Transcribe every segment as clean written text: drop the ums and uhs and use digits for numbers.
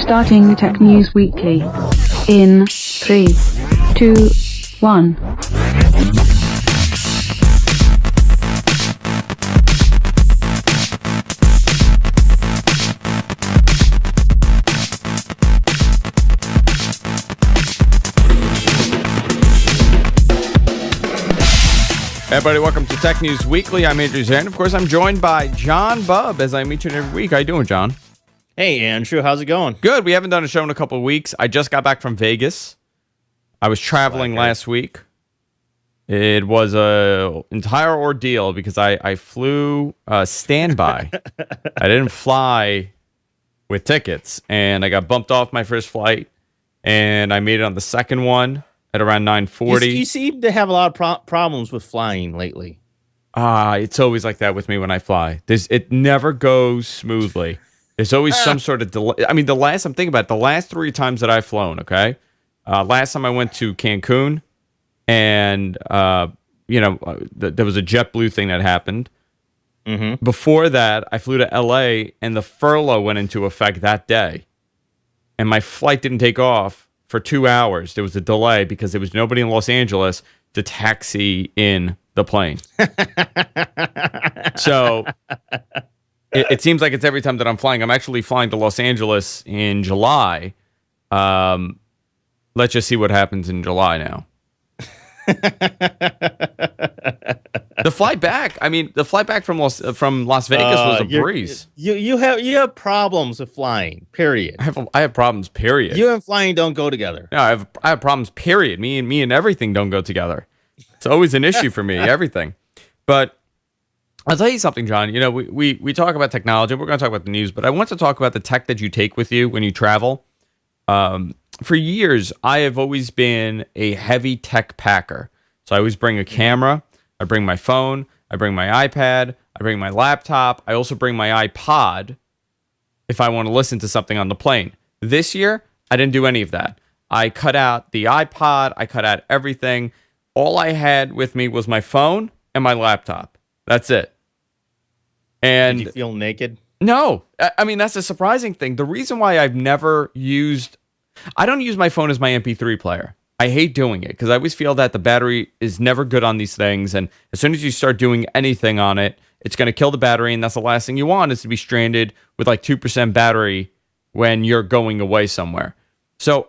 Starting Tech News Weekly in 3, 2, 1. Everybody, welcome to Tech News Weekly. I'm Andrew Zan. Of course, I'm joined by John Bubb, as I meet you every week. How you doing, John? Hey, Andrew. How's it going? Good. We haven't done a show in a couple of weeks. I just got back from Vegas. I was traveling last week. It was an entire ordeal because I flew standby. I didn't fly with tickets, and I got bumped off my first flight, and I made it on the second one at around 9:40. You seem to have a lot of problems with flying lately. It's always like that with me when I fly. It never goes smoothly. There's always some sort of delay. I mean, the last 3 times that I've flown, okay? Last time I went to Cancun, and, there was a JetBlue thing that happened. Mm-hmm. Before that, I flew to LA, and the furlough went into effect that day. And my flight didn't take off for 2 hours. There was a delay because there was nobody in Los Angeles to taxi in the plane. So it seems like it's every time that I'm flying. I'm actually flying to Los Angeles in July. Let's just see what happens in July now. The flight back from Las Vegas was a breeze. You have problems with flying. Period. I have problems. Period. You and flying don't go together. No, I have problems. Period. Me and everything don't go together. It's always an issue for me. Everything. But I'll tell you something, John. You know, we talk about technology. We're going to talk about the news, but I want to talk about the tech that you take with you when you travel. For years, I have always been a heavy tech packer. So I always bring a camera. I bring my phone. I bring my iPad. I bring my laptop. I also bring my iPod if I want to listen to something on the plane. This year, I didn't do any of that. I cut out the iPod. I cut out everything. All I had with me was my phone and my laptop. That's it. And did you feel naked? No. I mean, that's a surprising thing. The reason why I don't use my phone as my MP3 player. I hate doing it because I always feel that the battery is never good on these things. And as soon as you start doing anything on it, it's going to kill the battery. And that's the last thing you want, is to be stranded with like 2% battery when you're going away somewhere. So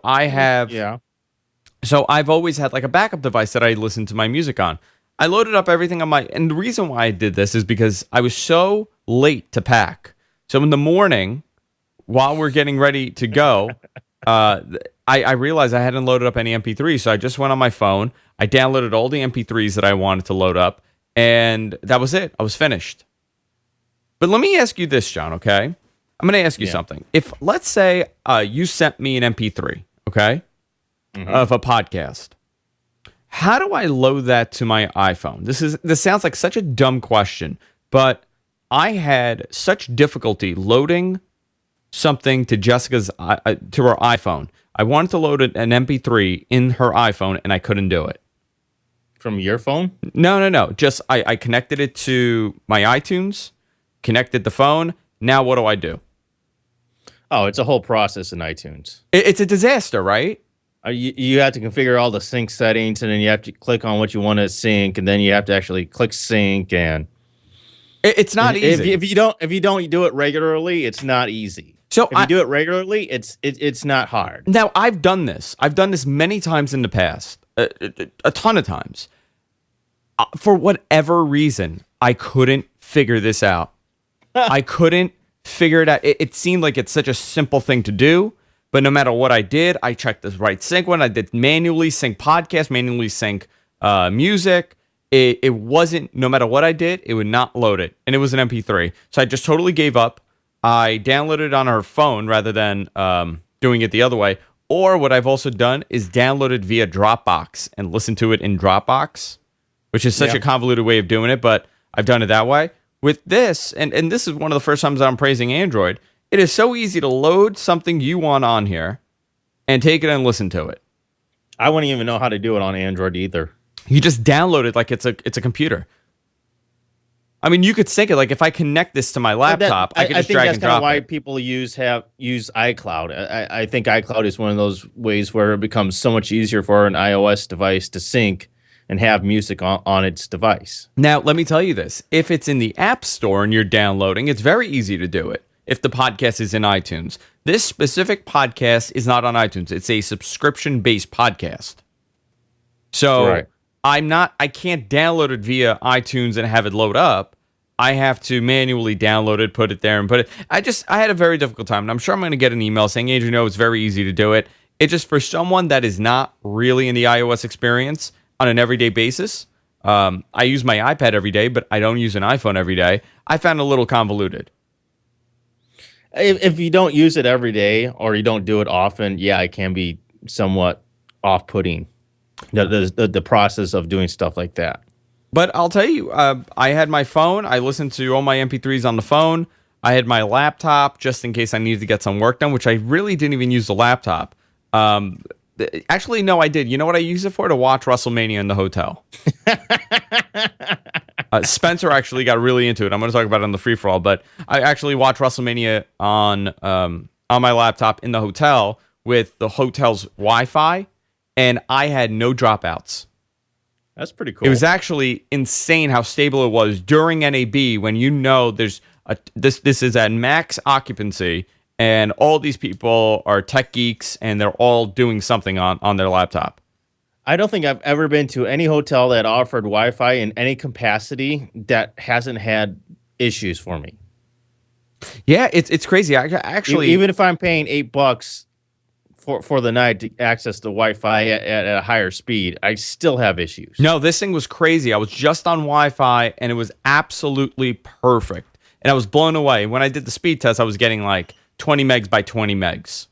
So I've always had like a backup device that I listen to my music on. I loaded up everything on and the reason why I did this is because I was so late to pack. So in the morning, while we're getting ready to go, I realized I hadn't loaded up any MP3s, so I just went on my phone. I downloaded all the MP3s that I wanted to load up, and that was it. I was finished. But let me ask you this, John, okay? I'm going to ask you something. If, let's say, you sent me an MP3, okay, of a podcast, how do I load that to my iPhone? This sounds like such a dumb question, but I had such difficulty loading something to Jessica's to her iPhone. I wanted to load an MP3 in her iPhone, and I couldn't do it. From your phone? No. Just I connected it to my iTunes, connected the phone. Now what do I do? Oh, it's a whole process in iTunes. It's a disaster, right? You have to configure all the sync settings, and then you have to click on what you want to sync, and then you have to actually click sync. And it's not easy. If you don't do it regularly, it's not easy. So if you do it regularly, it's not hard. Now, I've done this. I've done this many times in the past, a ton of times. For whatever reason, I couldn't figure this out. I couldn't figure it out. It seemed like it's such a simple thing to do, but no matter what I did, I checked the right sync one. I did manually sync podcasts, manually sync music. It wasn't, no matter what I did, it would not load it. And it was an MP3. So I just totally gave up. I downloaded it on her phone rather than doing it the other way. Or what I've also done is download it via Dropbox and listen to it in Dropbox, which is such a convoluted way of doing it, but I've done it that way. With this, and this is one of the first times that I'm praising Android, it is so easy to load something you want on here and take it and listen to it. I wouldn't even know how to do it on Android either. You just download it like it's a computer. I mean, you could sync it. Like if I connect this to my laptop, I could just think drag that's and kind of drop why it. people use iCloud. I think iCloud is one of those ways where it becomes so much easier for an iOS device to sync and have music on its device. Now, let me tell you this. If it's in the App Store and you're downloading, it's very easy to do it if the podcast is in iTunes. This specific podcast is not on iTunes. It's a subscription-based podcast. So Right. I can't download it via iTunes and have it load up. I have to manually download it, put it there, and put it. I had a very difficult time, and I'm sure I'm going to get an email saying, Andrew, no, it's very easy to do it. It just, for someone that is not really in the iOS experience on an everyday basis, I use my iPad every day, but I don't use an iPhone every day. I found it a little convoluted. If you don't use it every day or you don't do it often, yeah, it can be somewhat off-putting. The process of doing stuff like that. But I'll tell you, I had my phone. I listened to all my MP3s on the phone. I had my laptop just in case I needed to get some work done, which I really didn't even use the laptop. Actually, no, I did. You know what I used it for? To watch WrestleMania in the hotel. Spencer actually got really into it. I'm going to talk about it on the free-for-all, but I actually watched WrestleMania on my laptop in the hotel with the hotel's Wi-Fi, and I had no dropouts. That's pretty cool. It was actually insane how stable it was during NAB when there's this is at max occupancy and all these people are tech geeks and they're all doing something on their laptop. I don't think I've ever been to any hotel that offered Wi-Fi in any capacity that hasn't had issues for me. Yeah, it's crazy. I actually, Even if I'm paying $8 for the night to access the Wi-Fi at a higher speed, I still have issues. no, this thing was crazy. I was just on Wi-Fi and it was absolutely perfect. And I was blown away. When I did the speed test, I was getting like 20 megs by 20 megs.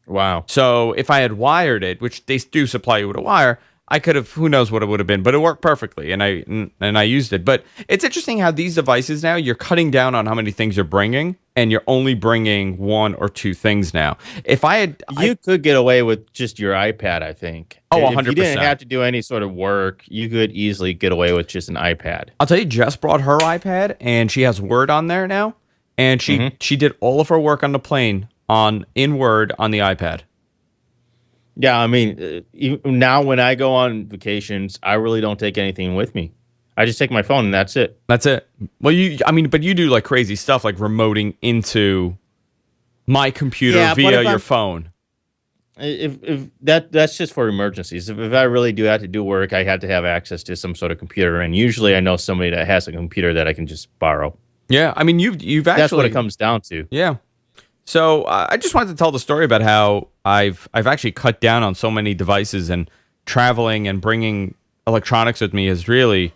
Wow. So if I had wired it, which they do supply you with a wire, I could have, who knows what it would have been, but it worked perfectly, and I used it. But it's interesting how these devices now, you're cutting down on how many things you're bringing, and you're only bringing one or two things now. If I had, You could get away with just your iPad, I think. Oh, If 100%. you didn't have to do any sort of work, you could easily get away with just an iPad. I'll tell you, Jess brought her iPad, and she has Word on there now, and she did all of her work on the plane in Word on the iPad. Yeah, I mean, now when I go on vacations, I really don't take anything with me. I just take my phone and that's it. That's it. Well, but you do like crazy stuff like remoting into my computer via your phone. If that's just for emergencies. If I really do have to do work, I had to have access to some sort of computer, and usually I know somebody that has a computer that I can just borrow. Yeah, I mean you've actually, that's what it comes down to. Yeah. So I just wanted to tell the story about how I've actually cut down on so many devices, and traveling and bringing electronics with me is really.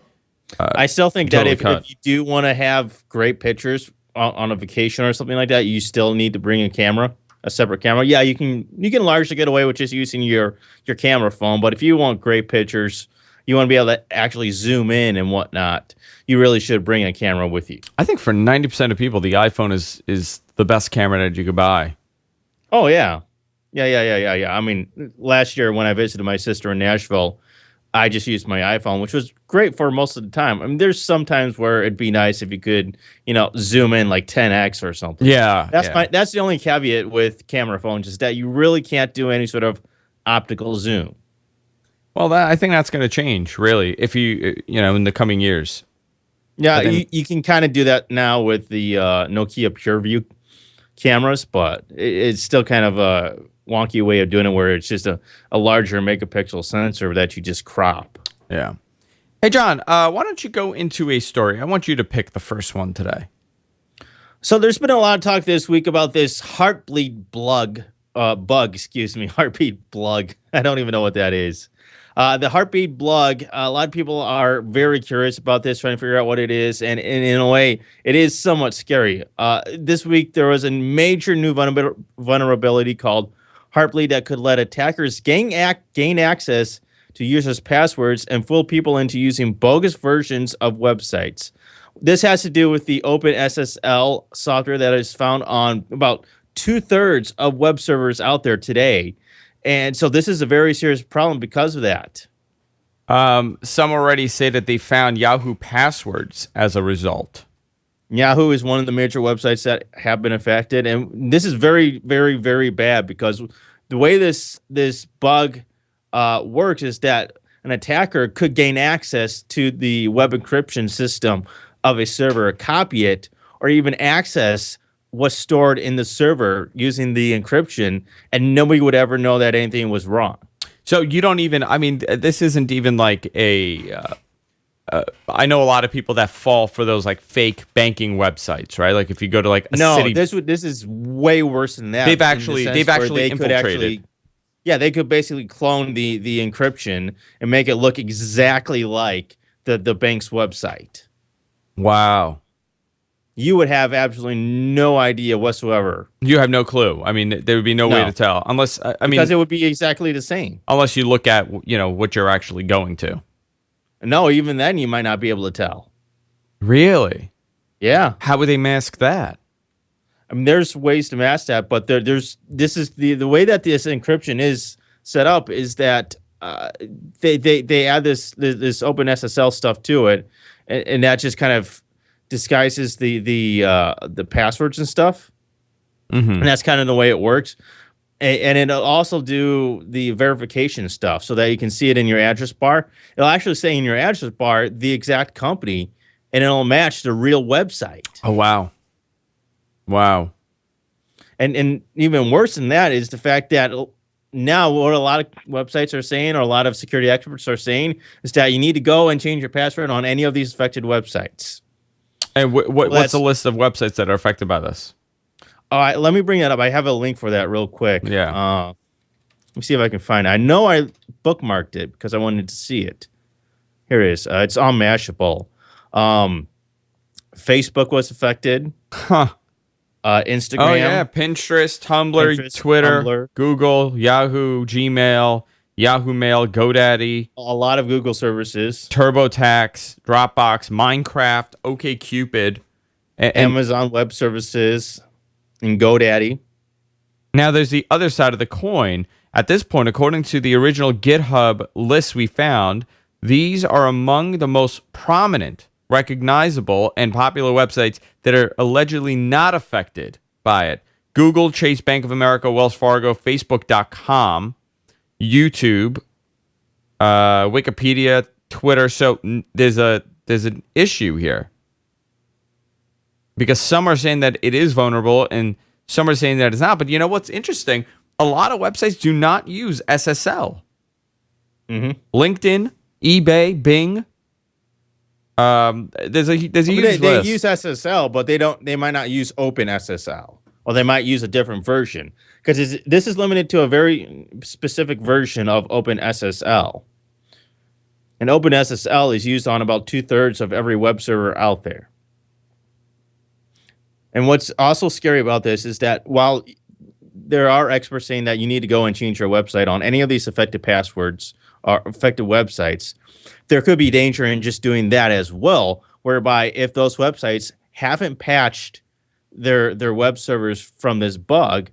I still think totally that if you do want to have great pictures on a vacation or something like that, you still need to bring a separate camera. Yeah, you can largely get away with just using your camera phone, but if you want great pictures, you want to be able to actually zoom in and whatnot, you really should bring a camera with you. I think for 90% of people, the iPhone is the best camera that you could buy. Oh yeah. Yeah. I mean, last year when I visited my sister in Nashville, I just used my iPhone, which was great for most of the time. I mean, there's some times where it'd be nice if you could, zoom in like 10x or something. Yeah. That's the only caveat with camera phones, is that you really can't do any sort of optical zoom. Well, I think that's going to change, really, if in the coming years. Yeah, you can kind of do that now with the Nokia PureView cameras, but it's still kind of a wonky way of doing it, where it's just a larger megapixel sensor that you just crop. Yeah. Hey, John, why don't you go into a story? I want you to pick the first one today. So there's been a lot of talk this week about this Heartbleed bug. Heartbeat bug. I don't even know what that is. The Heartbeat bug, a lot of people are very curious about this, trying to figure out what it is, and in a way, it is somewhat scary. This week, there was a major new vulnerability called Heartbleed that could let attackers gain access to users' passwords and fool people into using bogus versions of websites. This has to do with the OpenSSL software that is found on about 2/3 of web servers out there today. And so this is a very serious problem because of that. Some already say that they found Yahoo passwords as a result. Yahoo is one of the major websites that have been affected, and this is very, very, very bad because the way this bug works is that an attacker could gain access to the web encryption system of a server, copy it, or even access what's stored in the server using the encryption, and nobody would ever know that anything was wrong. So you don't even, I mean, this isn't even like I know a lot of people that fall for those like fake banking websites, right? Like if you go to like a city. This is way worse than that. They've actually infiltrated. They could basically clone the encryption and make it look exactly like the bank's website. Wow. You would have absolutely no idea whatsoever. You have no clue. I mean, there would be no way to tell unless because it would be exactly the same. Unless you look at what you're actually going to. No, even then you might not be able to tell. Really? Yeah. How would they mask that? I mean, there's ways to mask that, but this is the way that this encryption is set up is that they add this open SSL stuff to it, and that just kind of disguises the passwords and stuff. Mm-hmm. And that's kind of the way it works. And it'll also do the verification stuff so that you can see it in your address bar. It'll actually say in your address bar the exact company, and it'll match the real website. Oh, wow. Wow. And even worse than that is the fact that now what a lot of websites are saying, or a lot of security experts are saying, is that you need to go and change your password on any of these affected websites. And what's the list of websites that are affected by this? All right, let me bring that up. I have a link for that real quick. Yeah. Let me see if I can find it. I know I bookmarked it because I wanted to see it. Here it is. It's on Mashable. Facebook was affected. Huh. Instagram. Oh, yeah. Pinterest, Tumblr, Twitter, Tumblr, Google, Yahoo, Gmail, Yahoo Mail, GoDaddy. A lot of Google services. TurboTax, Dropbox, Minecraft, OkCupid. And Amazon Web Services. And GoDaddy. Now, there's the other side of the coin. At this point, according to the original GitHub list we found, these are among the most prominent, recognizable, and popular websites that are allegedly not affected by it. Google, Chase Bank of America, Wells Fargo, Facebook.com, YouTube, Wikipedia, Twitter. So there's an issue here. Because some are saying that it is vulnerable and some are saying that it's not. But you know what's interesting? A lot of websites do not use SSL. Mm-hmm. LinkedIn, eBay, Bing. There's a huge list. They use SSL, but they might not use Open SSL, or they might use a different version, because this is limited to a very specific version of Open SSL. And Open SSL is used on about 2/3 of every web server out there. And what's also scary about this is that while there are experts saying that you need to go and change your website on any of these affected passwords or affected websites, there could be danger in just doing that as well, whereby if those websites haven't patched their web servers from this bug,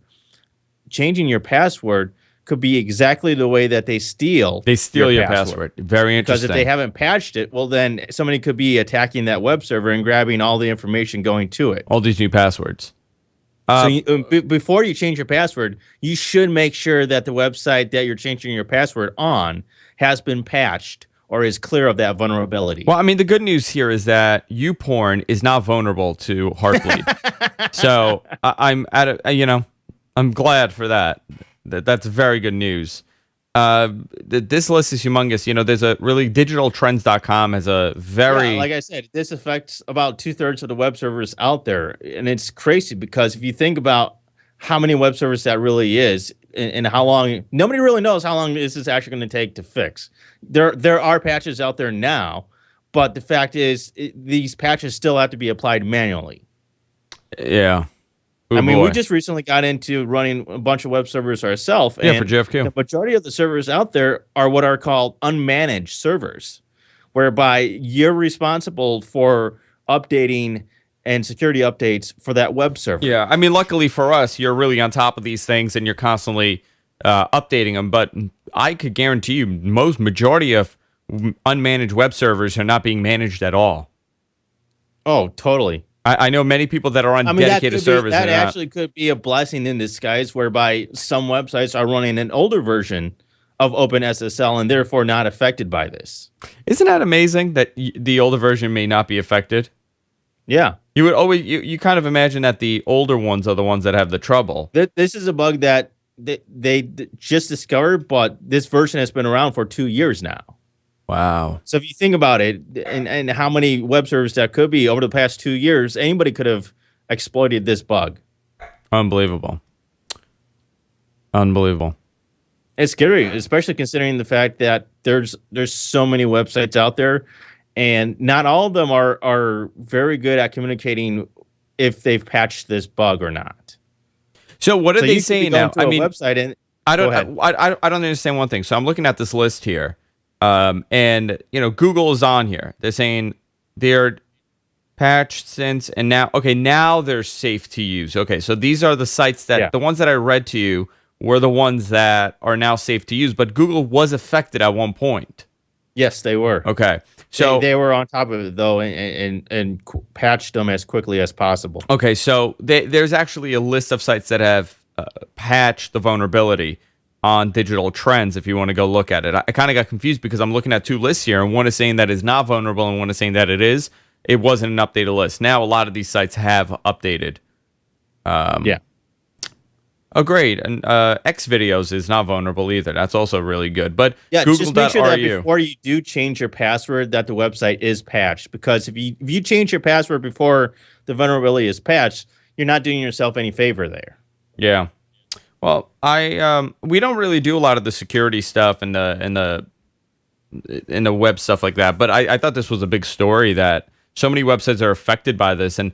changing your password could be exactly the way that they steal your password. Very interesting. Because if they haven't patched it, well, then somebody could be attacking that web server and grabbing all the information going to it. All these new passwords. Before you change your password, you should make sure that the website that you're changing your password on has been patched or is clear of that vulnerability. Well, I mean, the good news here is that YouPorn is not vulnerable to Heartbleed. So I'm glad for that. That's very good news. This list is humongous. There's a really digitaltrends.com has a very like I said, this affects about 2/3 of the web servers out there, and it's crazy because if you think about how many web servers that really is and how long, nobody really knows how long this is actually going to take to fix. There are patches out there now, but the fact is these patches still have to be applied manually. Yeah. Ooh, we just recently got into running a bunch of web servers ourselves. Yeah, for JFK. The majority of the servers out there are what are called unmanaged servers, whereby you're responsible for updating and security updates for that web server. Yeah, I mean, luckily for us, you're really on top of these things and you're constantly updating them. But I could guarantee you, majority of unmanaged web servers are not being managed at all. Oh, totally. I know many people that are on dedicated servers. That actually could be a blessing in disguise, whereby some websites are running an older version of OpenSSL and therefore not affected by this. Isn't that amazing that the older version may not be affected? Yeah. You would always you kind of imagine that the older ones are the ones that have the trouble. This is a bug that they just discovered, but this version has been around for 2 years now. Wow. So if you think about it, and how many web servers that could be over the past 2 years, anybody could have exploited this bug. Unbelievable. Unbelievable. It's scary, especially considering the fact that there's so many websites out there, and not all of them are very good at communicating if they've patched this bug or not. So what are they saying now? I mean, website and I don't understand one thing. So I'm looking at this list here. And Google is on here. They're saying they're patched since and now. Okay, now they're safe to use. Okay, so these are the sites that the ones that I read to you were the ones that are now safe to use. But Google was affected at one point. Yes, they were. Okay, so they were on top of it though, and patched them as quickly as possible. Okay, so there's actually a list of sites that have patched the vulnerability on Digital Trends, if you want to go look at it. I kind of got confused because I'm looking at two lists here, and one is saying that it's not vulnerable, and one is saying that it is. It wasn't an updated list. Now, a lot of these sites have updated. Yeah. Oh, great. And X videos is not vulnerable either. That's also really good. But yeah, just make sure that Google.ru. before you do change your password, that the website is patched. Because if you change your password before the vulnerability is patched, you're not doing yourself any favor there. Yeah. Well, we don't really do a lot of the security stuff and the web stuff like that, but I thought this was a big story that so many websites are affected by this, and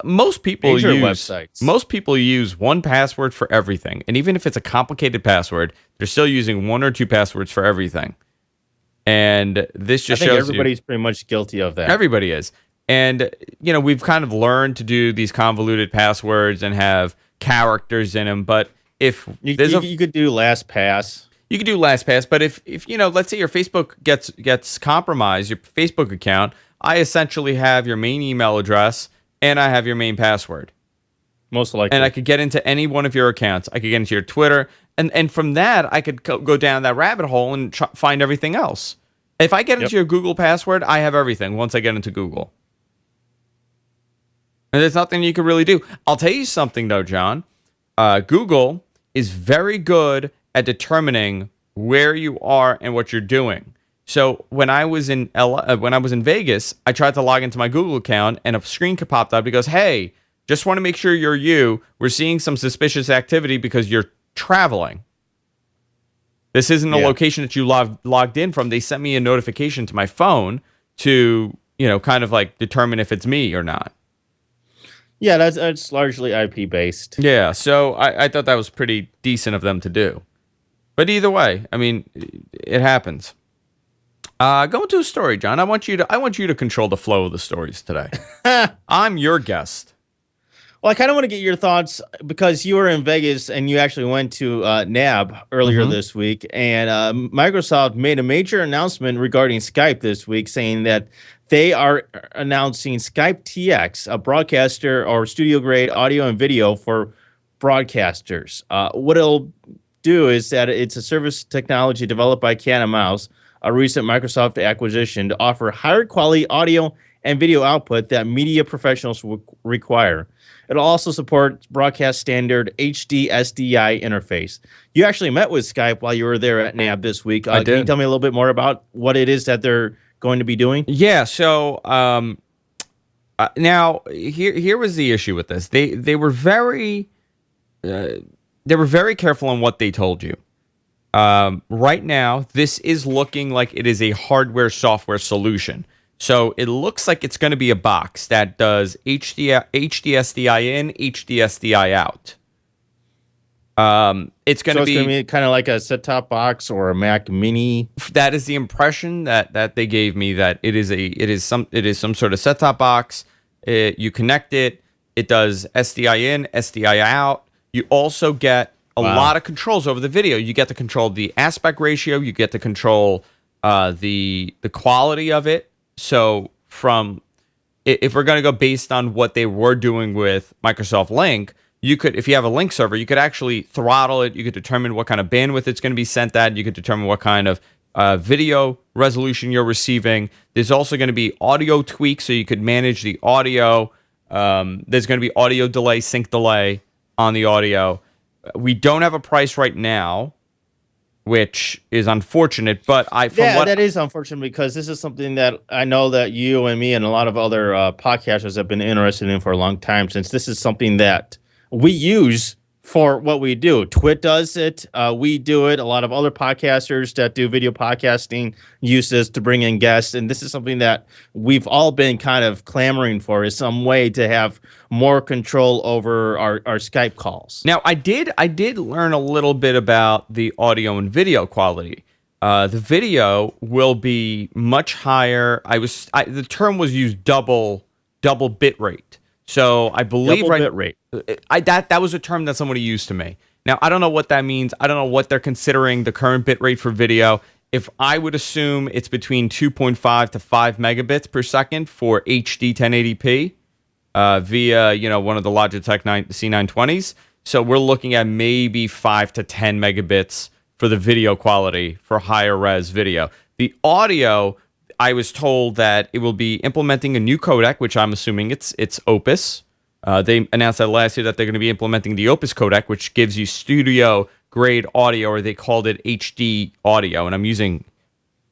most people use one password for everything, and even if it's a complicated password, they're still using one or two passwords for everything. And this just shows everybody's pretty much guilty of that. Everybody is, and we've kind of learned to do these convoluted passwords and have characters in them, but if you could do LastPass. You could do LastPass, but if let's say your Facebook gets compromised, your Facebook account, I essentially have your main email address and I have your main password. Most likely. And I could get into any one of your accounts. I could get into your Twitter, and from that I could go down that rabbit hole and find everything else. If I get into your Google password, I have everything once I get into Google. And there's nothing you can really do. I'll tell you something, though, John. Google is very good at determining where you are and what you're doing. So when I was in Vegas, I tried to log into my Google account, and a screen popped up. It goes, "Hey, just want to make sure you're you. We're seeing some suspicious activity because you're traveling. This isn't a location that you logged in from." They sent me a notification to my phone to kind of like determine if it's me or not. Yeah, that's largely IP based. Yeah, so I thought that was pretty decent of them to do. But either way, I mean, it happens. Go into a story, John. I want you to control the flow of the stories today. I'm your guest. Well, I kind of want to get your thoughts because you were in Vegas and you actually went to NAB earlier this week, and Microsoft made a major announcement regarding Skype this week, saying that they are announcing Skype TX, a broadcaster or studio-grade audio and video for broadcasters. What it'll do is that it's a service technology developed by Cat and Mouse, a recent Microsoft acquisition, to offer higher quality audio and video output that media professionals require. It'll also support broadcast standard HD SDI interface. You actually met with Skype while you were there at NAB this week. I did. Can you tell me a little bit more about what it is that they're going to be doing? Yeah. So now here was the issue with this. They were very careful on what they told you. Right now, this is looking like it is a hardware software solution. So it looks like it's going to be a box that does HDSDI in, HDSDI out. It's going to be kind of like a set-top box or a Mac Mini. That is the impression that they gave me, that it is some sort of set-top box. You connect it. It does SDI in, SDI out. You also get a lot of controls over the video. You get to control the aspect ratio. You get to control the quality of it. So if we're going to go based on what they were doing with Microsoft Lync, you could, if you have a Lync server, you could actually throttle it. You could determine what kind of bandwidth it's going to be sent at. You could determine what kind of video resolution you're receiving. There's also going to be audio tweaks, so you could manage the audio. There's going to be audio delay, sync delay on the audio. We don't have a price right now, which is unfortunate, but that is unfortunate because this is something that I know that you and me and a lot of other podcasters have been interested in for a long time, since this is something that we use for what we do. Twit does it. We do it. A lot of other podcasters that do video podcasting use this to bring in guests. And this is something that we've all been kind of clamoring for, is some way to have more control over our Skype calls. Now, I did learn a little bit about the audio and video quality. The video will be much higher. The term was used double bit rate. So I believe double bit rate. That was a term that somebody used to me. Now, I don't know what that means. I don't know what they're considering the current bit rate for video. If I would assume it's between 2.5 to 5 megabits per second for HD 1080p via one of the Logitech C920s. So we're looking at maybe 5 to 10 megabits for the video quality for higher res video. The audio, I was told that it will be implementing a new codec, which I'm assuming it's Opus. They announced that last year that they're going to be implementing the Opus codec, which gives you studio grade audio, or they called it HD audio. And I'm using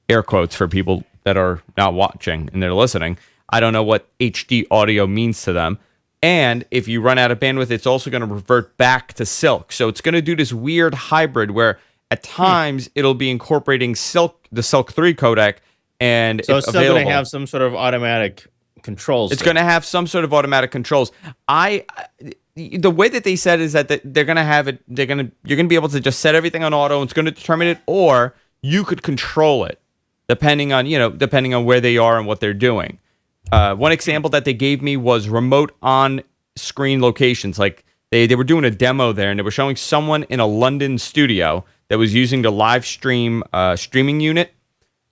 air quotes for people that are not watching and they're listening. I don't know what HD audio means to them. And if you run out of bandwidth, it's also going to revert back to Silk. So it's going to do this weird hybrid where at times it'll be incorporating the Silk 3 codec. And so it's still going to have some sort of automatic controls. It's going to have some sort of automatic controls. The way that they said is that they're going to have it. You're going to be able to just set everything on auto, and it's going to determine it, or you could control it depending on where they are and what they're doing. One example that they gave me was remote on-screen locations. Like they were doing a demo there, and they were showing someone in a London studio that was using the live stream streaming unit,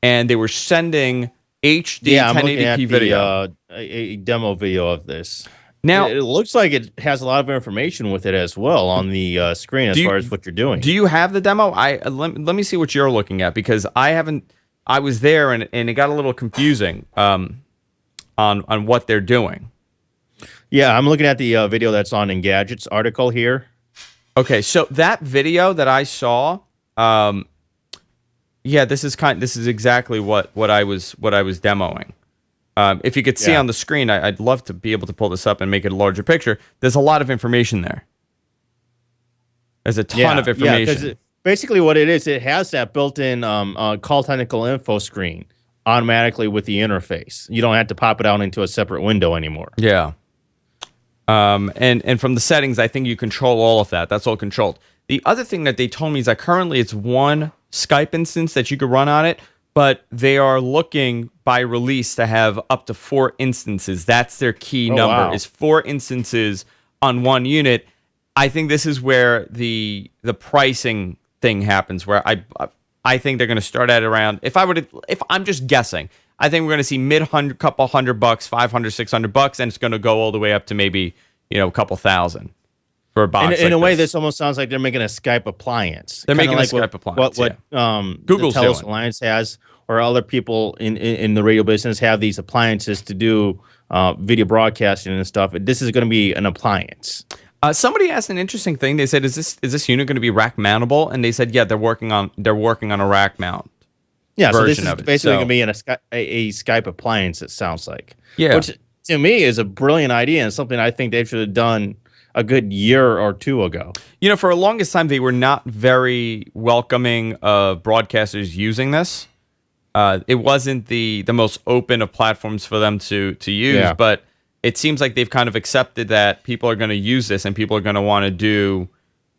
and they were sending HD 1080p video. A demo video of this. Now it looks like it has a lot of information with it as well on the screen as far as what you're doing. Do you have the demo? Let me see what you're looking at, because I haven't. I was there and it got a little confusing on what they're doing. Yeah, I'm looking at the video that's on Engadget's article here. Okay, so that video that I saw, this is exactly what I was demoing. If you could see on the screen, I'd love to be able to pull this up and make it a larger picture. There's a lot of information there. There's a ton of information. Yeah, basically what it is, it has that built-in call technical info screen automatically with the interface. You don't have to pop it out into a separate window anymore. Yeah. And from the settings, I think you control all of that. That's all controlled. The other thing that they told me is that currently it's one Skype instance that you could run on it, but they are looking by release to have up to 4 instances. That's their key number, is 4 instances on one unit. I think this is where the pricing thing happens, where I think they're going to start at around, if I'm just guessing, I think we're going to see couple $100, $500, $600, and it's going to go all the way up to maybe, a couple thousand for a box. In a way, this almost sounds like they're making a Skype appliance. They're making a Skype appliance. What Google's the Telos Alliance has, or other people in the radio business have these appliances to do video broadcasting and stuff. This is going to be an appliance. Somebody asked an interesting thing. They said, "Is this unit going to be rack mountable?" And they said, "Yeah, they're working on a rack mount." Yeah, so this is basically going to be a Skype appliance. It sounds like, yeah, which to me is a brilliant idea and something I think they should have done a good year or two ago. For the longest time, they were not very welcoming of broadcasters using this. It wasn't the most open of platforms for them to use, but it seems like they've kind of accepted that people are going to use this and people are going to want to do,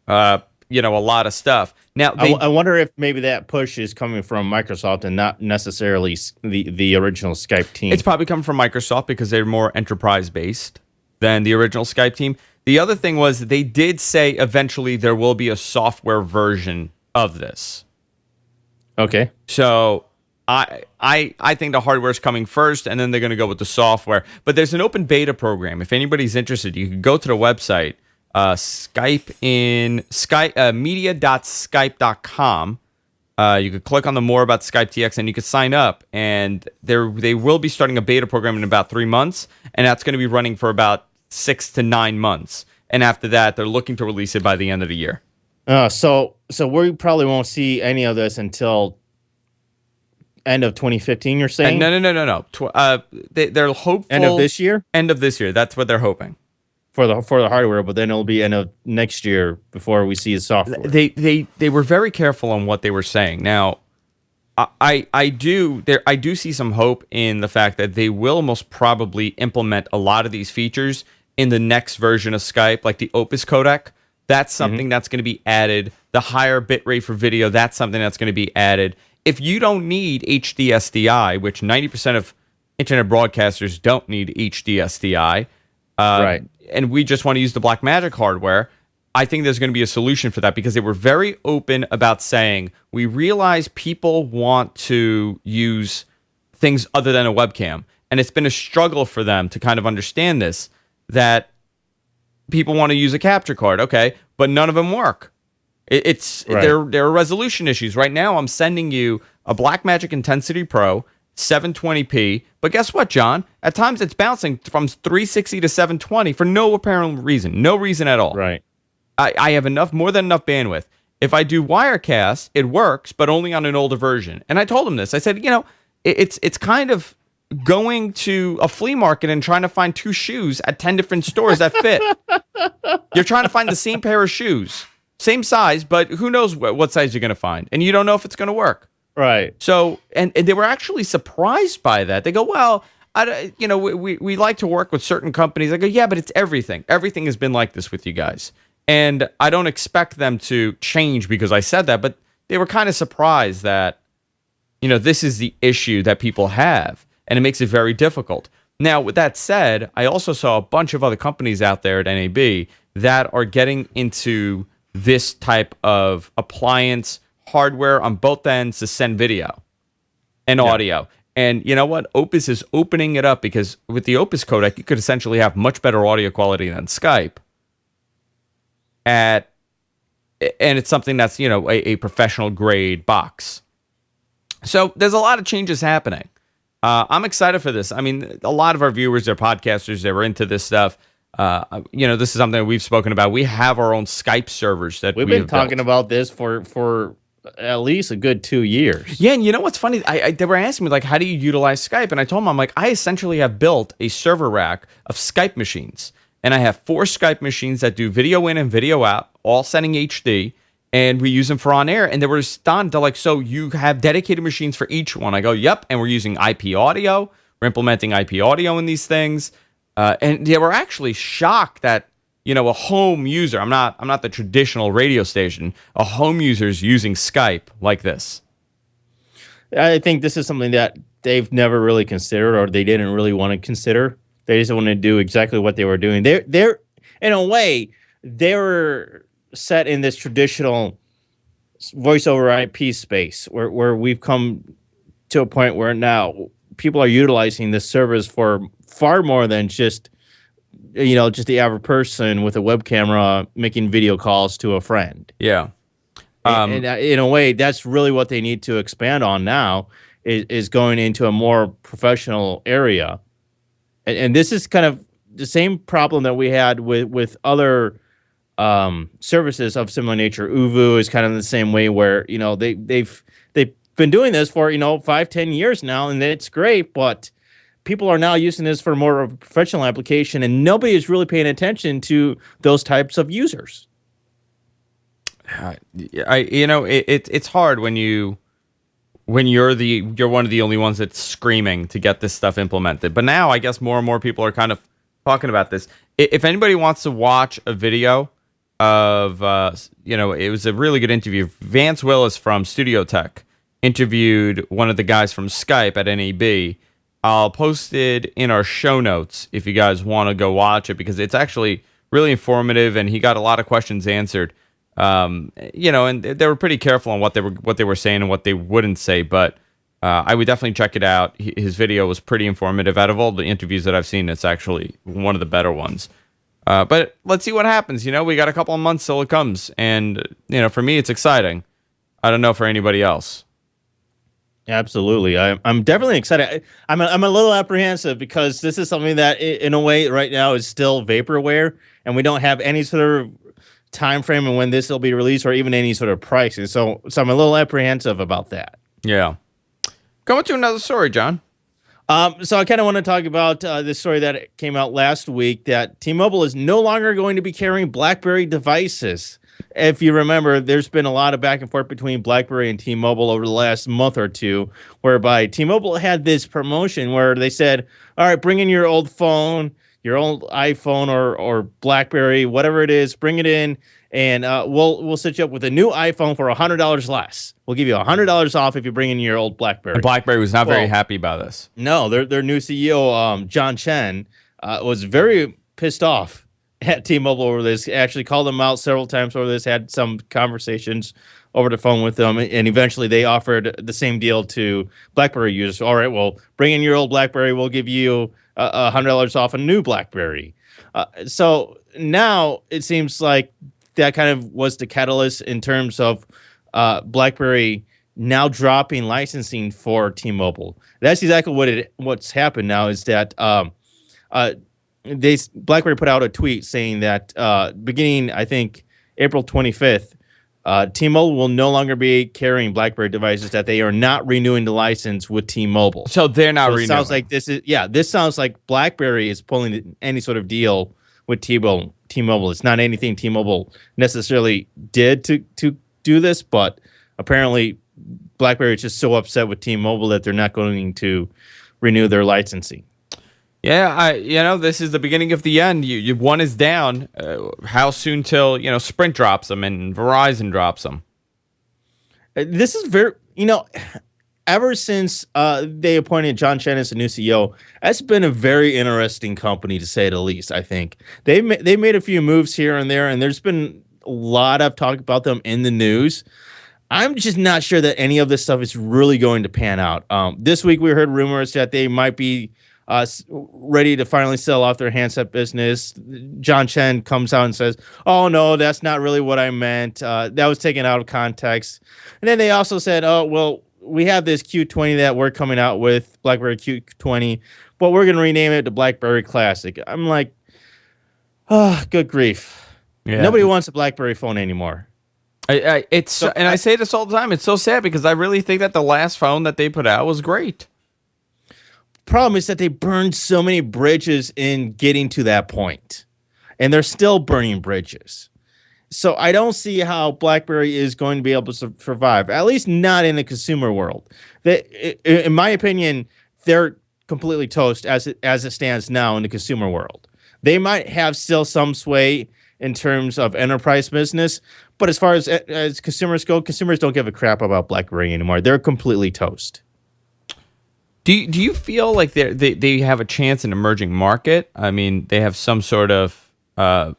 a lot of stuff. Now, I wonder if maybe that push is coming from Microsoft and not necessarily the original Skype team. It's probably coming from Microsoft because they're more enterprise-based than the original Skype team. The other thing was they did say eventually there will be a software version of this. Okay. So I think the hardware is coming first, and then they're going to go with the software. But there's an open beta program. If anybody's interested, you can go to the website, media.skype.com. You could click on the more about Skype TX, and you could sign up. And they will be starting a beta program in about 3 months, and that's going to be running for about 6 to 9 months. And after that, they're looking to release it by the end of the year. So we probably won't see any of this until end of 2015. You're saying? No. They're hopeful End of this year. End of this year. That's what they're hoping for the hardware, but then it'll be end of next year before we see the software. They were very careful on what they were saying. Now, I do see some hope in the fact that they will most probably implement a lot of these features in the next version of Skype, like the Opus codec. That's something that's going to be added. The higher bitrate for video, that's something that's going to be added. If you don't need HD SDI, which 90% of internet broadcasters don't need HD SDI, right, and we just want to use the Blackmagic hardware, I think there's going to be a solution for that, because they were very open about saying, we realize people want to use things other than a webcam. And it's been a struggle for them to kind of understand this, that people want to use a capture card, okay, but none of them work. There are resolution issues. Right now, I'm sending you a Blackmagic Intensity Pro 720p, but guess what, John? At times it's bouncing from 360 to 720 for no apparent reason. No reason at all. Right. I have more than enough bandwidth. If I do Wirecast, it works, but only on an older version. And I told him this. I said, it's kind of going to a flea market and trying to find 2 shoes at 10 different stores that fit. You're trying to find the same pair of shoes. Same size, but who knows what size you're going to find. And you don't know if it's going to work. Right. So, and they were actually surprised by that. They go, well, we like to work with certain companies. I go, yeah, but it's everything. Everything has been like this with you guys. And I don't expect them to change because I said that, but they were kind of surprised that, this is the issue that people have, and it makes it very difficult. Now, with that said, I also saw a bunch of other companies out there at NAB that are getting into this type of appliance hardware on both ends to send video and audio. And you know what? Opus is opening it up, because with the Opus codec, you could essentially have much better audio quality than Skype. And it's something that's, a professional grade box. So there's a lot of changes happening. I'm excited for this. I mean, a lot of our viewers are podcasters. They were into this stuff. This is something that we've spoken about. We have our own Skype servers that we've been talking about this for at least a good 2 years. Yeah, and you know what's funny? They were asking me, like, how do you utilize Skype? And I told them, I'm like, I essentially have built a server rack of Skype machines. And I have 4 Skype machines that do video in and video out, all sending HD, and we use them for on air. And they were stunned. They're like, so you have dedicated machines for each one? I go, yep. And we're using IP audio. We're implementing IP audio in these things. And they were actually shocked that, a home user, I'm not the traditional radio station, a home user is using Skype like this. I think this is something that they've never really considered, or they didn't really want to consider. They just wanted to do exactly what they were doing. They're in a way, they were set in this traditional voice over IP space where we've come to a point where now people are utilizing this service for far more than just the average person with a web camera making video calls to a friend. Yeah. And in a way, that's really what they need to expand on now, is going into a more professional area. And this is kind of the same problem that we had with other services of similar nature. Uvu is kind of the same way, where they've been doing this for 5-10 years now, and it's great, but people are now using this for more of a professional application, and nobody is really paying attention to those types of users. It's hard when you're one of the only ones that's screaming to get this stuff implemented. But now I guess more and more people are kind of talking about this. If anybody wants to watch a video of, it was a really good interview. Vance Willis from Studio Tech interviewed one of the guys from Skype at NAB. I'll post it in our show notes if you guys want to go watch it, because it's actually really informative, and he got a lot of questions answered. And they were pretty careful on what they were saying and what they wouldn't say. But I would definitely check it out. His video was pretty informative. Out of all the interviews that I've seen, it's actually one of the better ones. But let's see what happens. We got a couple of months till it comes. And, for me, it's exciting. I don't know for anybody else. Absolutely. I'm definitely excited. I'm a little apprehensive because this is something that in a way right now is still vaporware, and we don't have any sort of time frame and when this will be released or even any sort of pricing. So I'm a little apprehensive about that. Yeah. Going to another story, John. So I kind of want to talk about this story that came out last week that T-Mobile is no longer going to be carrying BlackBerry devices. If you remember, there's been a lot of back and forth between BlackBerry and T-Mobile over the last month or two, whereby T-Mobile had this promotion where they said, all right, bring in your old phone, your old iPhone or BlackBerry, whatever it is, bring it in, and we'll set you up with a new iPhone for $100 less. We'll give you $100 off if you bring in your old BlackBerry. And BlackBerry was not very happy about this. No, their new CEO, John Chen, was very pissed off at T-Mobile over this. Actually called them out several times over this, had some conversations over the phone with them, and eventually they offered the same deal to BlackBerry users. All right, well, bring in your old BlackBerry. We'll give you $100 off a new BlackBerry. So now it seems like that kind of was the catalyst in terms of BlackBerry now dropping licensing for T-Mobile. That's exactly what's happened now is that BlackBerry put out a tweet saying that beginning, I think, April 25th, T-Mobile will no longer be carrying BlackBerry devices, that they are not renewing the license with T-Mobile. So they're not renewing. Sounds like this sounds like BlackBerry is pulling any sort of deal with T-Mobile. It's not anything T-Mobile necessarily did to do this, but apparently BlackBerry is just so upset with T-Mobile that they're not going to renew their licensing. Yeah, this is the beginning of the end. One is down. How soon till Sprint drops them and Verizon drops them? This is very ever since they appointed John Chen as the new CEO, that's been a very interesting company to say the least. I think they made a few moves here and there, and there's been a lot of talk about them in the news. I'm just not sure that any of this stuff is really going to pan out. This week we heard rumors that they might be ready to finally sell off their handset business. John Chen comes out and says, oh, no, that's not really what I meant. That was taken out of context. And then they also said, oh, well, we have this Q20 that we're coming out with, BlackBerry Q20, but we're going to rename it the BlackBerry Classic. I'm like, oh, good grief. Yeah. Nobody wants a BlackBerry phone anymore. I say this all the time. It's so sad because I really think that the last phone that they put out was great. Problem is that they burned so many bridges in getting to that point, and they're still burning bridges. So I don't see how BlackBerry is going to be able to survive, at least not in the consumer world. In my opinion, they're completely toast as it stands now in the consumer world. They might have still some sway in terms of enterprise business, but as far as consumers go, consumers don't give a crap about BlackBerry anymore. They're completely toast. Do you feel like they have a chance in emerging market? I mean, they have some sort of they're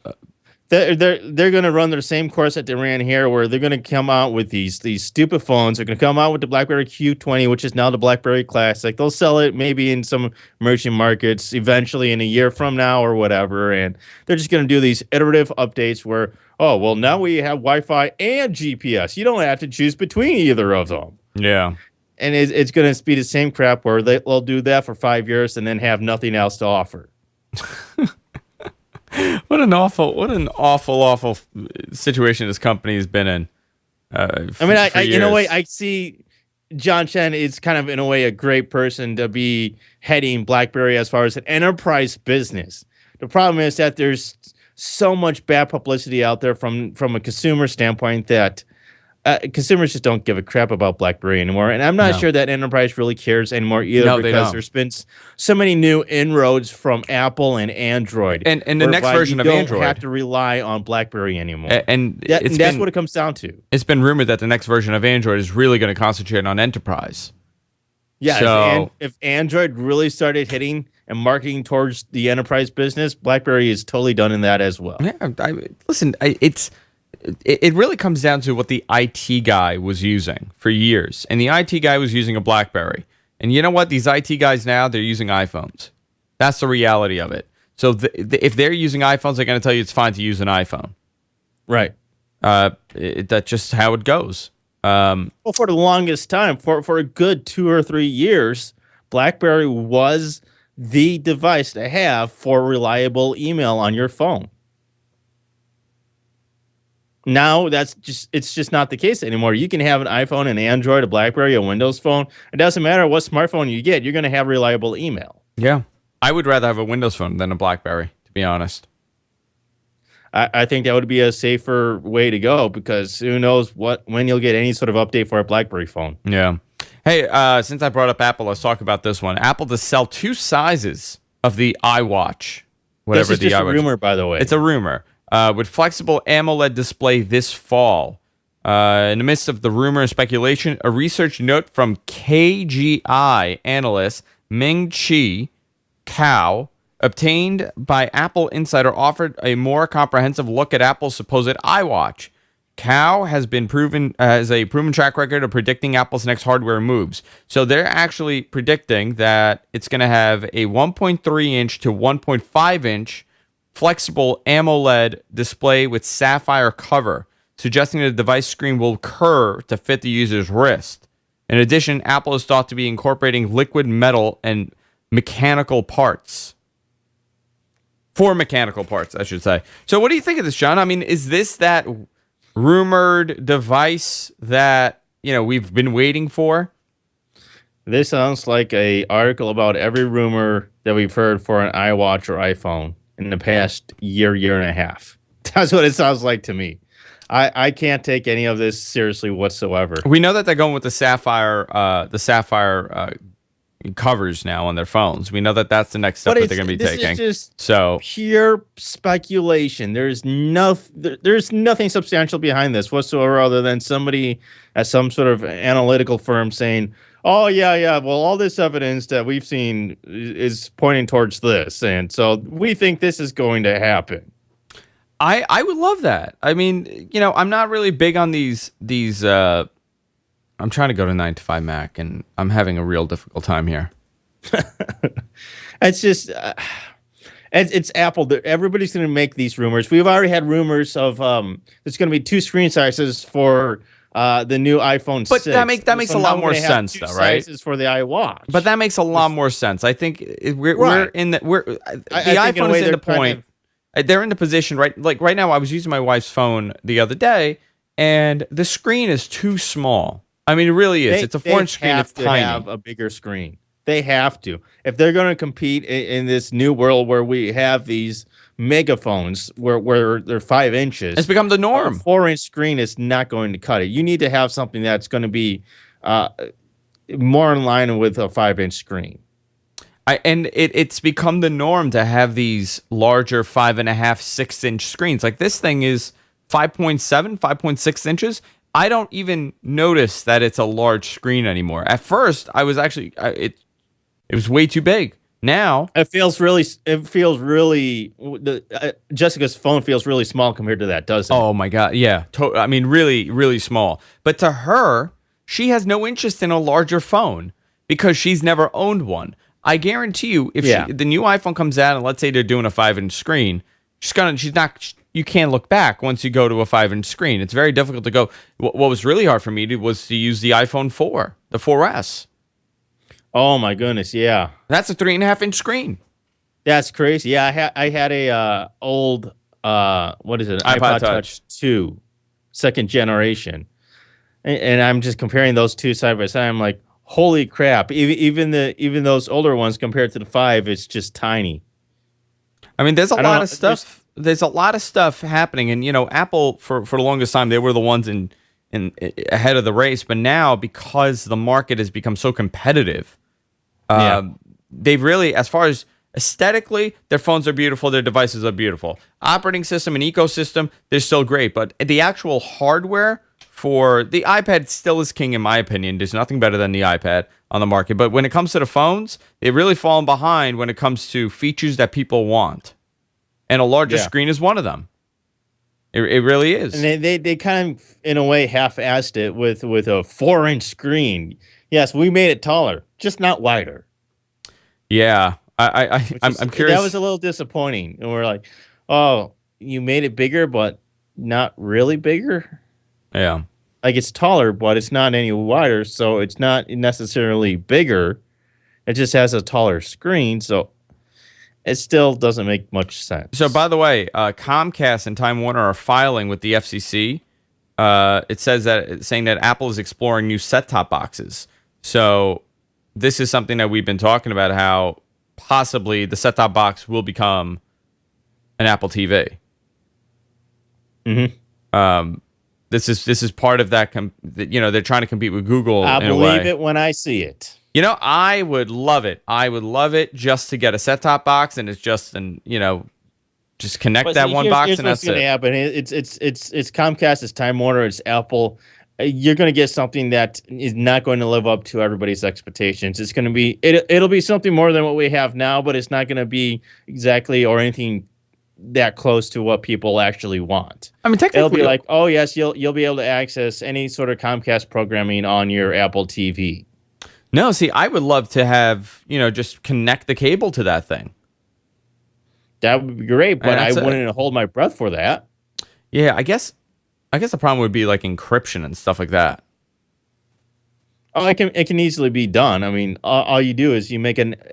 going to run their same course that they ran here, where they're going to come out with these stupid phones. They're going to come out with the BlackBerry Q20, which is now the BlackBerry Classic. They'll sell it maybe in some emerging markets eventually in a year from now or whatever, and they're just going to do these iterative updates where, oh, well, now we have Wi-Fi and GPS. You don't have to choose between either of them. Yeah. And it's going to be the same crap where they'll do that for 5 years and then have nothing else to offer. What an awful situation this company has been in. In a way, I see John Chen is kind of, in a way, a great person to be heading BlackBerry as far as an enterprise business. The problem is that there's so much bad publicity out there from a consumer standpoint that consumers just don't give a crap about BlackBerry anymore. And I'm not sure that enterprise really cares anymore either, because there's been so many new inroads from Apple and Android. And the next version of Android. You don't have to rely on BlackBerry anymore. And that's what it comes down to. It's been rumored that the next version of Android is really going to concentrate on enterprise. Yeah, so, if Android really started hitting and marketing towards the enterprise business, BlackBerry is totally done in that as well. Yeah, it really comes down to what the IT guy was using for years. And the IT guy was using a BlackBerry. And you know what? These IT guys now, they're using iPhones. That's the reality of it. So if they're using iPhones, they're going to tell you it's fine to use an iPhone. Right. That's just how it goes. Well, for the longest time, for a good 2 or 3 years, BlackBerry was the device to have for reliable email on your phone. Now it's just not the case anymore. You can have an iPhone, an Android, a BlackBerry, a Windows phone. It doesn't matter what smartphone you get, you're going to have reliable email. Yeah. I would rather have a Windows phone than a BlackBerry, to be honest. I think that would be a safer way to go, because who knows when you'll get any sort of update for a BlackBerry phone. Yeah. Hey, since I brought up Apple, let's talk about this one. Apple to sell 2 sizes of the iWatch. This is just a rumor, by the way. It's a rumor. With flexible AMOLED display this fall. In the midst of the rumor and speculation, a research note from KGI analyst Ming-Chi Kao, obtained by Apple Insider, offered a more comprehensive look at Apple's supposed iWatch. Kao has a proven track record of predicting Apple's next hardware moves. So they're actually predicting that it's going to have a 1.3-inch to 1.5-inch flexible AMOLED display with sapphire cover, suggesting that the device screen will curve to fit the user's wrist. In addition, Apple is thought to be incorporating liquid metal and mechanical parts. 4 mechanical parts, I should say. So what do you think of this, John? I mean, is this that rumored device that, we've been waiting for? This sounds like an article about every rumor that we've heard for an iWatch or iPhone in the past year and a half. That's what it sounds like to me. I can't take any of this seriously whatsoever. We know that they're going with the sapphire covers now on their phones. We know that that's the next step that they're going to be taking. This is just pure speculation. There's nothing substantial behind this whatsoever, other than somebody at some sort of analytical firm saying, "Oh yeah, well, all this evidence that we've seen is pointing towards this, and so we think this is going to happen." I would love that. I mean, I'm not really big on these. I'm trying to go to 9 to 5 Mac, and I'm having a real difficult time here. It's just, it's Apple. Everybody's going to make these rumors. We've already had rumors of there's going to be 2 screen sizes for the new iPhone 6. But that makes a lot more sense, though, right? Sizes for the iWatch. But that makes a lot more sense. I think the iPhone is in the point. They're in the position, right? Like right now, I was using my wife's phone the other day, and the screen is too small. I mean, it really is. It's a 4-inch screen. It's tiny. They have a bigger screen. They have to. If they're going to compete in this new world where we have these megaphones where they're 5 inches. It's become the norm. A 4-inch screen is not going to cut it. You need to have something that's going to be more in line with a 5-inch screen. It's become the norm to have these larger 5.5, 6-inch screens. Like this thing is 5.7, 5.6 inches. I don't even notice that it's a large screen anymore. At first, I was actually it was way too big. Now it feels really. Jessica's phone feels really small compared to that, doesn't it? Oh my god, yeah. I mean, really, really small. But to her, she has no interest in a larger phone because she's never owned one. I guarantee you, if the new iPhone comes out and let's say they're doing a 5-inch screen, you can't look back once you go to a 5-inch screen. It's very difficult to go. What was really hard for me was to use the iPhone 4, the 4S. Oh my goodness, yeah. That's a 3.5-inch screen. That's crazy. Yeah, I had a old what is it? iPod Touch 2, 2nd generation, and I'm just comparing those two side by side. I'm like, holy crap! Even those older ones compared to the 5, it's just tiny. I mean, there's a lot of stuff. There's a lot of stuff happening, and Apple for the longest time they were the ones in ahead of the race. But now, because the market has become so competitive, they've really, as far as aesthetically, their phones are beautiful, their devices are beautiful. Operating system and ecosystem, they're still great, but the actual hardware for the iPad still is king in my opinion. There's nothing better than the iPad on the market. But when it comes to the phones, they've really fallen behind when it comes to features that people want. And a larger screen is one of them. It really is. And they kind of, in a way, half-assed it with a 4-inch screen. Yes, we made it taller, just not wider. Yeah. I'm curious. That was a little disappointing. And we're like, oh, you made it bigger, but not really bigger? Yeah. Like, it's taller, but it's not any wider, so it's not necessarily bigger. It just has a taller screen, so it still doesn't make much sense. So, by the way, Comcast and Time Warner are filing with the FCC. It says that it's saying that Apple is exploring new set-top boxes. So, this is something that we've been talking about, how possibly the set-top box will become an Apple TV. Mm-hmm. This is part of that. They're trying to compete with Google. I in a believe way. it when I see it. I would love it. I would love it just to get a set-top box, and it's just just connect But that see, one here's- box, here's and what's that's gonna it. happen. It's Comcast, it's Time Warner, it's Apple. You're going to get something that is not going to live up to everybody's expectations. It's going to be it'll be something more than what we have now, but it's not going to be exactly or anything that close to what people actually want. I mean, technically, It'll be like, oh yes, you'll be able to access any sort of Comcast programming on your Apple TV. no. See, I would love to have just connect the cable to that thing. That would be great, but I that's it. wouldn't hold my breath for that. Yeah, I guess the problem would be like encryption and stuff like that. Oh, it can easily be done. I mean, all you do is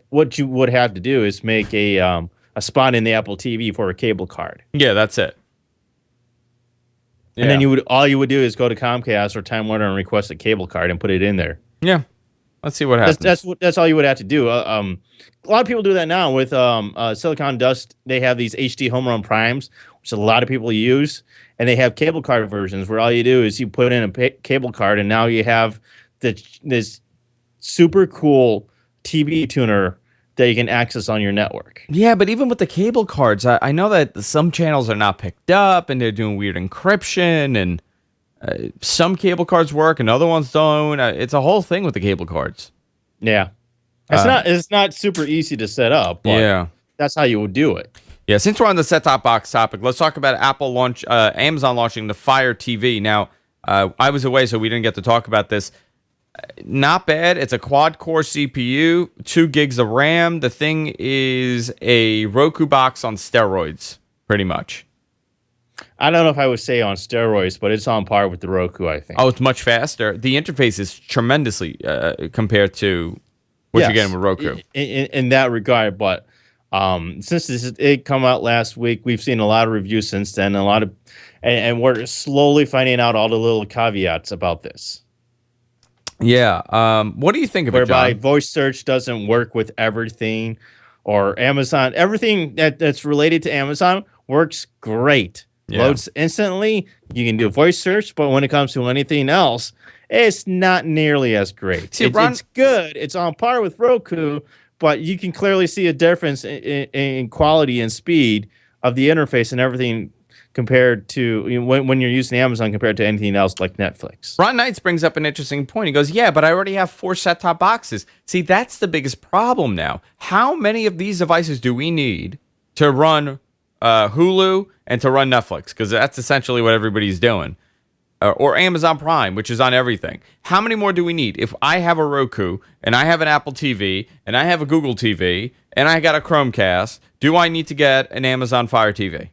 what you would have to do is make a spot in the Apple TV for a cable card. Yeah, that's it. And then all you would do is go to Comcast or Time Warner and request a cable card and put it in there. Yeah. Let's see what happens. That's all you would have to do. A lot of people do that now with Silicon Dust. They have these HD Home Run Primes, which a lot of people use, and they have cable card versions where all you do is you put in a cable card, and now you have this super cool TV tuner that you can access on your network. Yeah, but even with the cable cards, I know that some channels are not picked up, and they're doing weird encryption, and some cable cards work and other ones don't. It's a whole thing with the cable cards. Yeah, it's not super easy to set up. But Yeah. that's how you would do it. Yeah, since we're on the set-top box topic, let's talk about Amazon launching the Fire TV. Now, I was away, so we didn't get to talk about this. Not bad. It's a quad-core CPU, 2 gigs of RAM. The thing is a Roku box on steroids, pretty much. I don't know if I would say on steroids, but it's on par with the Roku, I think. Oh, it's much faster. The interface is tremendously compared to what you're getting with Roku. In that regard, but since it come out last week, we've seen a lot of reviews since then, and we're slowly finding out all the little caveats about this. Yeah. What do you think of it, Whereby John? voice search doesn't work with everything, or Amazon, everything that's related to Amazon works great. Yeah. Loads instantly. You can do voice search, but when it comes to anything else, it's not nearly as great. See, It's good. It's on par with Roku, but you can clearly see a difference in quality and speed of the interface and everything compared to when you're using Amazon compared to anything else like Netflix. Ron Knights brings up an interesting point. He goes, yeah, but I already have 4 set-top boxes. See, that's the biggest problem now. How many of these devices do we need to run Hulu and to run Netflix? Because that's essentially what everybody's doing. Or Amazon Prime, which is on everything. How many more do we need? If I have a Roku, and I have an Apple TV, and I have a Google TV, and I got a Chromecast, do I need to get an Amazon Fire TV?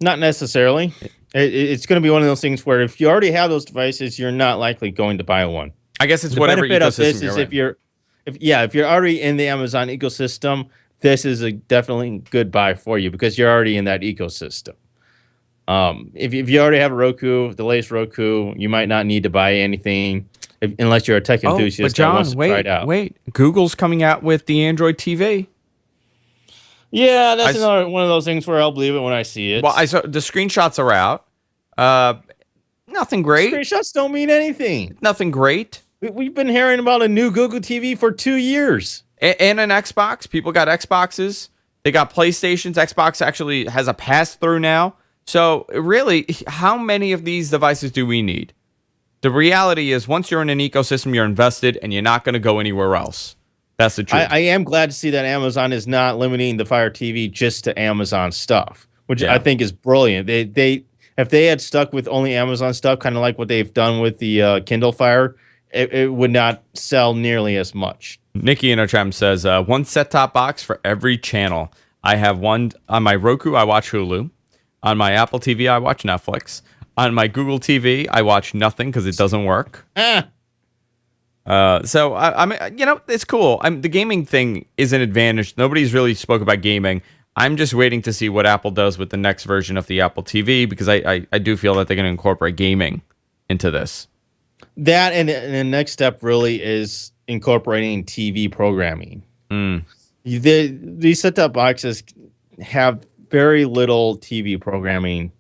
Not necessarily. It's going to be one of those things where if you already have those devices, you're not likely going to buy one. I guess it's The whatever benefit of this ecosystem is you're in. if you're already in the Amazon ecosystem, this is a definitely good buy for you because you're already in that ecosystem. If you already have a Roku, the latest Roku, you might not need to buy anything unless you're a tech enthusiast but John, that wants to try it out. wait. Google's coming out with the Android TV. Yeah, that's another one of those things where I'll believe it when I see it. Well, I saw the screenshots are out. Nothing great. Screenshots don't mean anything. Nothing great. We've been hearing about a new Google TV for 2 years. And an Xbox. People got Xboxes. They got PlayStations. Xbox actually has a pass-through now. So really, how many of these devices do we need? The reality is once you're in an ecosystem, you're invested and you're not going to go anywhere else. That's the truth. I am glad to see that Amazon is not limiting the Fire TV just to Amazon stuff, which Yeah. I think is brilliant. They if they had stuck with only Amazon stuff, kind of like what they've done with the Kindle Fire, it would not sell nearly as much. Nikki in our chat says, one set-top box for every channel. I have one on my Roku, I watch Hulu. On my Apple TV, I watch Netflix. On my Google TV, I watch nothing because it doesn't work. So I mean, it's cool. The gaming thing is an advantage. Nobody's really spoke about gaming. I'm just waiting to see what Apple does with the next version of the Apple TV because I do feel that they're going to incorporate gaming into this. That and the next step really is incorporating TV programming. These set-top boxes have very little TV programming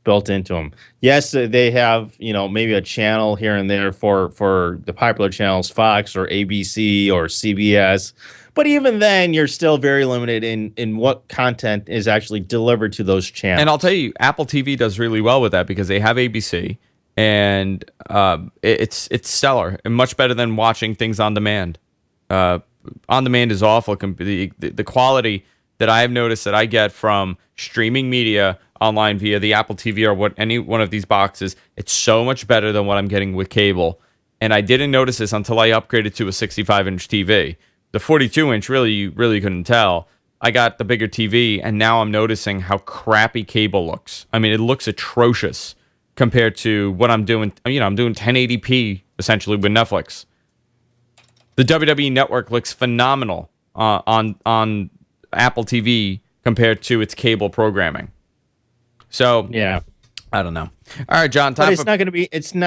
built into them. Yes, they have, maybe a channel here and there for the popular channels, Fox or ABC or CBS. But even then, you're still very limited in what content is actually delivered to those channels. And I'll tell you, Apple TV does really well with that because they have ABC, and it's stellar and much better than watching things on demand. On demand is awful. The quality that I have noticed that I get from streaming media online via the Apple TV or any one of these boxes, it's so much better than what I'm getting with cable. And I didn't notice this until I upgraded to a 65-inch TV. The 42-inch, you really couldn't tell. I got the bigger TV, and now I'm noticing how crappy cable looks. I mean, it looks atrocious compared to what I'm doing. I'm doing 1080p essentially with Netflix. The WWE Network looks phenomenal on Apple TV compared to its cable programming. So yeah, I don't know. All right, John. But it's not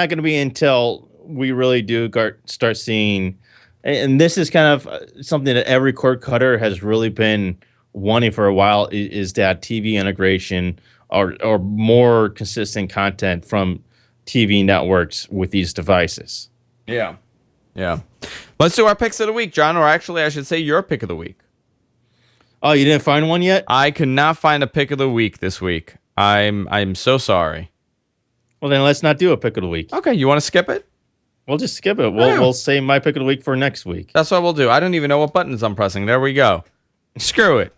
going to be until we really do start seeing, and this is kind of something that every cord cutter has really been wanting for a while, is that TV integration or more consistent content from TV networks with these devices. Yeah. Let's do our picks of the week, John, or actually I should say your pick of the week. Oh, you didn't find one yet? I could not find a pick of the week this week. I'm so sorry. Well, then let's not do a pick of the week. Okay, you want to skip it? We'll just skip it. We'll say my pick of the week for next week. That's what we'll do. I don't even know what buttons I'm pressing. There we go. Screw it.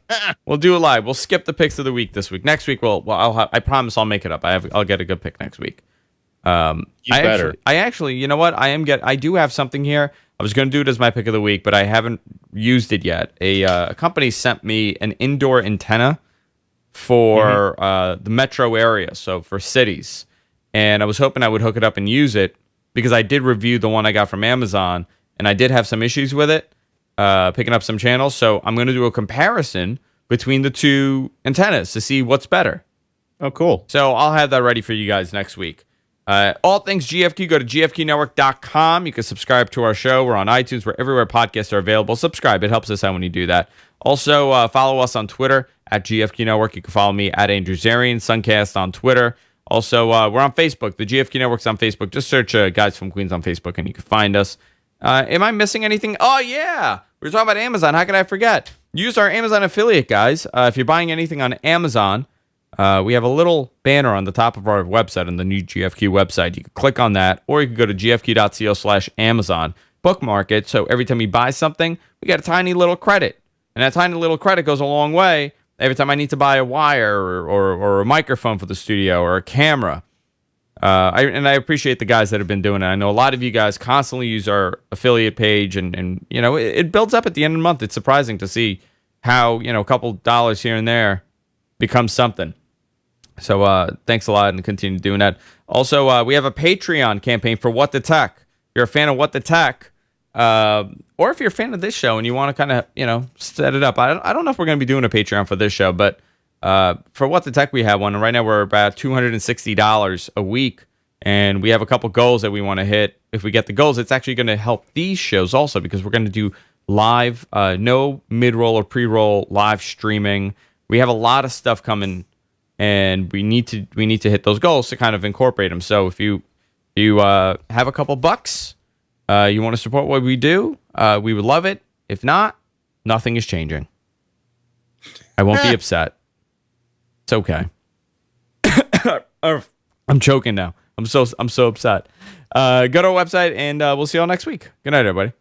We'll do it live. We'll skip the picks of the week this week. Next week, I promise I'll make it up. I'll get a good pick next week. You better. I actually, you know what? I do have something here. I was going to do it as my pick of the week, but I haven't used it yet. A company sent me an indoor antenna for the metro area, so for cities. And I was hoping I would hook it up and use it because I did review the one I got from Amazon, and I did have some issues with it, picking up some channels. So I'm going to do a comparison between the two antennas to see what's better. Oh, cool. So I'll have that ready for you guys next week. All things GFQ, go to gfqnetwork.com. You can subscribe to our show. We're on iTunes. We're everywhere podcasts are available. Subscribe. It helps us out when you do that. Also, follow us on Twitter at GFQ Network. You can follow me at Andrew Zarian, Suncast on Twitter. Also, we're on Facebook. The GFQ Network's on Facebook. Just search Guys from Queens on Facebook, and you can find us. Am I missing anything? Oh, yeah. We were talking about Amazon. How could I forget? Use our Amazon affiliate, guys. If you're buying anything on Amazon, we have a little banner on the top of our website, on the new GFQ website. You can click on that, or you can go to gfq.co/Amazon. Bookmark it, so every time you buy something, we get a tiny little credit. And that tiny little credit goes a long way every time I need to buy a wire or a microphone for the studio or a camera. I appreciate the guys that have been doing it. I know a lot of you guys constantly use our affiliate page, and it builds up at the end of the month. It's surprising to see how, a couple dollars here and there becomes something. So thanks a lot, and continue doing that. Also, we have a Patreon campaign for What the Tech. If you're a fan of What the Tech, or if you're a fan of this show and you want to kind of, set it up. I don't know if we're going to be doing a Patreon for this show, but for What the Tech, we have one. And right now we're about $260 a week, and we have a couple goals that we want to hit. If we get the goals, it's actually going to help these shows also, because we're going to do live, no mid-roll or pre-roll live streaming. We have a lot of stuff coming, and we need to hit those goals to kind of incorporate them. So if you have a couple bucks, you want to support what we do, we would love it. If not, nothing is changing. I won't be upset. It's okay. I'm choking now. I'm so upset. Go to our website, and we'll see you all next week. Good night, everybody.